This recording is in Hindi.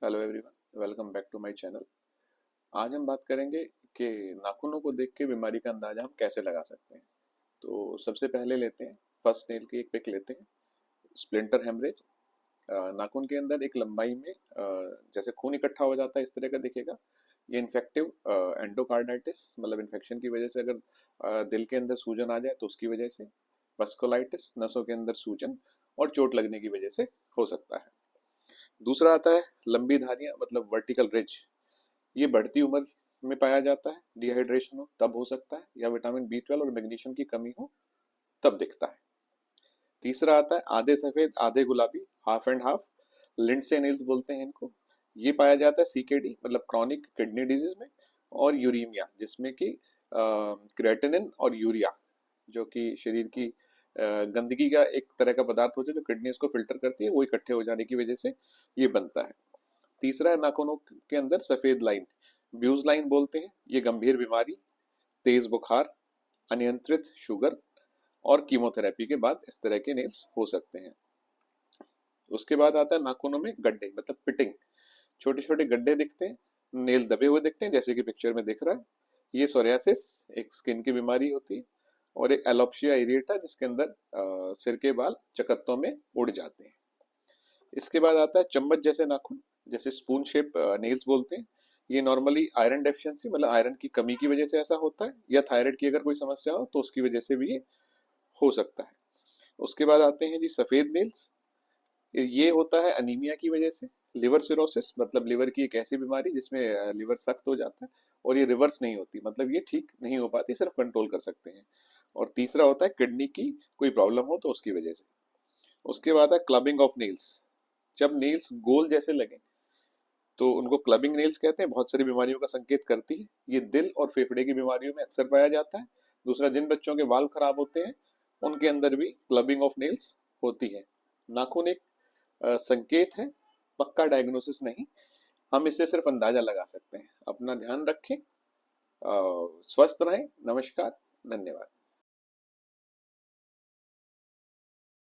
Hello everyone, welcome back to my channel. आज हम बात करेंगे कि नाखूनों को देख के बीमारी का अंदाजा हम कैसे लगा सकते हैं। तो सबसे पहले लेते हैं फर्स्ट नेल की एक पिक लेते हैं। स्प्लिंटर हेमरेज, नाखून के अंदर एक लंबाई में जैसे खून इकट्ठा हो जाता है इस तरह का दिखेगा। ये इन्फेक्टिव एंडोकार्डाइटिस मतलब इन्फेक्शन की वजह से अगर दिल के अंदर सूजन आ जाए तो उसकी वजह से, वस्कुलाइटिस नसों के अंदर सूजन और चोट लगने की वजह से हो सकता है। दूसरा आता है लंबी धारियां मतलब वर्टिकल रिज। ये बढ़ती उम्र में पाया जाता है, डिहाइड्रेशन हो तब हो सकता है, या विटामिन बी 12 और मैग्नीशियम की कमी हो तब दिखता है। तीसरा आता है आधे सफेद आधे गुलाबी, half and half, Lindsay nails बोलते हैं इनको। ये पाया जाता है सीकेडी मतलब क्रॉनिक किडनी डिजीज में, और यूरीमिया जिसमें कि क्रेटिनिन और यूरिया जो कि शरीर की गंदगी का एक तरह का पदार्थ होता है जो किडनी उसको फिल्टर करती है, वो इकट्ठे हो जाने की वजह से ये बनता है। तीसरा है नाखूनों के अंदर सफेद लाइन, ब्यूज लाइन बोलते हैं। ये गंभीर बीमारी, तेज बुखार, अनियंत्रित शुगर और कीमोथेरेपी के बाद इस तरह के नेल्स हो सकते हैं। उसके बाद आता है नाखूनों में गड्ढे मतलब पिटिंग, छोटे छोटे गड्ढे दिखते हैं, नेल दबे हुए दिखते हैं जैसे कि पिक्चर में दिख रहा है। ये सोरियासिस एक स्किन की बीमारी होती है। और एक एलोप्शिया एरिएटा जिसके अंदर सिर के बाल चकत्तों में उड़ जाते हैं। इसके बाद आता है चम्मच जैसे नाखून, जैसे स्पून शेप नेल्स बोलते हैं। ये नॉर्मली आयरन डेफिशिएंसी मतलब आयरन की कमी की वजह से ऐसा होता है, या थायराइड की अगर कोई समस्या हो तो उसकी वजह से भी ये हो सकता है। उसके बाद आते हैं जी सफेद नेल्स। ये होता है अनीमिया की वजह से। लिवर सिरोसिस मतलब लिवर की एक ऐसी बीमारी जिसमें लिवर सख्त हो जाता है, और ये रिवर्स नहीं होती मतलब ये ठीक नहीं हो पाती, सिर्फ कंट्रोल कर सकते हैं। और तीसरा होता है किडनी की कोई प्रॉब्लम हो तो उसकी वजह से। उसके बाद है क्लबिंग ऑफ नेल्स, जब नेल्स गोल जैसे लगे तो उनको क्लबिंग नेल्स कहते हैं। बहुत सारी बीमारियों का संकेत करती है। ये दिल और फेफड़े की बीमारियों में अक्सर पाया जाता है। दूसरा, जिन बच्चों के वाल्व खराब होते हैं उनके अंदर भी क्लबिंग ऑफ नेल्स होती है। नाखून एक संकेत है, पक्का डायग्नोसिस नहीं। हम इससे सिर्फ अंदाजा लगा सकते हैं। अपना ध्यान रखें, स्वस्थ रहें। नमस्कार, धन्यवाद।